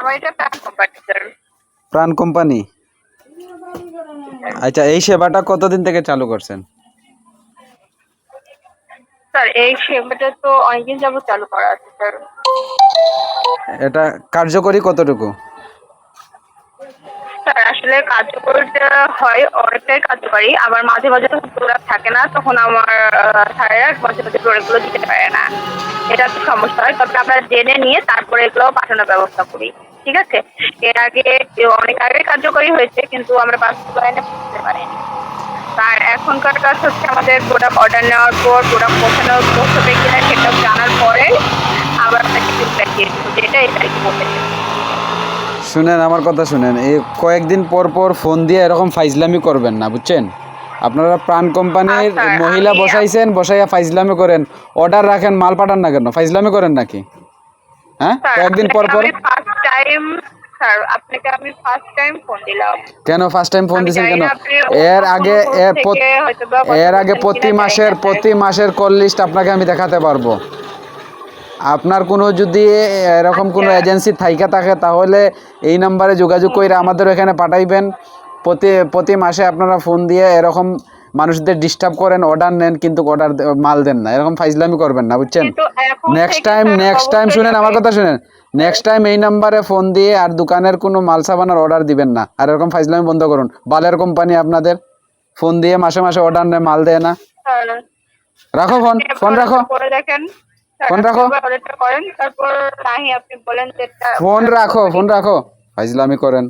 আমার এটা প্রাণ কোম্পানি স্যার। প্রাণ কোম্পানি। আচ্ছা, এই সেবাটা কতদিন থেকে চালু করছেন? স্যার এই সেবাটা তো অনেকদিন যাবত চালু করা আছে স্যার। এটা কার্যকরী কতটুকু? স্যার আসলে কার্যকরীটা হয় অনেকটাই কার্যকরী, আবার মাঝে মাঝে যখন প্রোডাক্ট থাকে না তখন আমার স্যারেরা মাঝে মাঝে প্রোডাক্টগুলো দিতে পারে না, এটা তো সমস্যা হয়। তবে আমরা জেনে নিয়ে তারপরে এগুলো পাঠানোর ব্যবস্থা করি। ঠিক আছে, এর আগে অনেক আগে কার্যকরী হয়েছে কিন্তু আমরা বাস্তবায়নে বুঝতে পারিনি। আর এখনকার কাজ হচ্ছে আমাদের প্রোডাক্ট অর্ডার নেওয়ার পর প্রোডাক্ট পৌঁছাবে কিনা সেটা জানার পরে আবার আপনাকে ফিডব্যাক দিয়ে দেবো যে এটা এই তারিখে পৌঁছেছে। শুনেন, আমার কথা শুনেন, এই কয়েকদিন পর পর ফোন দিয়ে এরকম ফাইজলামি করবেন না, বুঝছেন? আপনারা প্রাণ কোম্পানির স্যার মহিলা বসাইছেন, বসাইয়া ফাইজলামি করেন, অর্ডার রাখেন, মাল পাঠান না কেন? ফাইজলামি করেন নাকি? হ্যাঁ, কয়েকদিন পর পর। স্যার আপনাকে আমি ফার্স্ট টাইম ফোন দিলাম। কেন ফার্স্ট টাইম ফোন আমি দিয়েছেন জানি কেন? না আপনি অন্য এর আগে কোনো থেকে হয়তোবা কথা এর আগে বলছেন কিনা জানি না স্যার। প্রতি মাসের কল লিস্ট আপনাকে আমি দেখাতে পারবো। আপনার কোনো যদি এরকম কোনো আচ্ছা এজেন্সি থাইকা থাকে তাহলে এই নাম্বারে যোগাযোগ করে আমাদের এখানে পাঠাইবেন। প্রতি মাসে আপনারা ফোন দিয়ে এরকম মানুষদের ডিস্টার্ব করেন, অর্ডার নেন কিন্তু মাল দেন না, এরকম ফাইজলামি করবেন না, বুঝছেন? কিন্তু এখন নেক্সট থেকে টাইম অবশ্যই শুনেন, হবে। আমার কথা শুনেন, নেক্সট টাইম এই নাম্বারে ফোন দিয়ে আর দোকানের কোনো মাল সাবানের অর্ডার দিবেন না, আর এরকম ফাইজলামি বন্ধ করুন। বালের কোম্পানি আপনাদের, ফোন দিয়ে মাসে মাসে অর্ডার নেয়, মাল দেয় না। স্যার রাখো ফোন, আপনি ফোন রাখো, করে দেখেন স্যার, ফোন আপনি রাখো, অর্ডারটা করেন তারপর নাহি আপনি বলেন যে এটা ফোন রাখো, ফোন রাখো, ফাইজলামি করেন।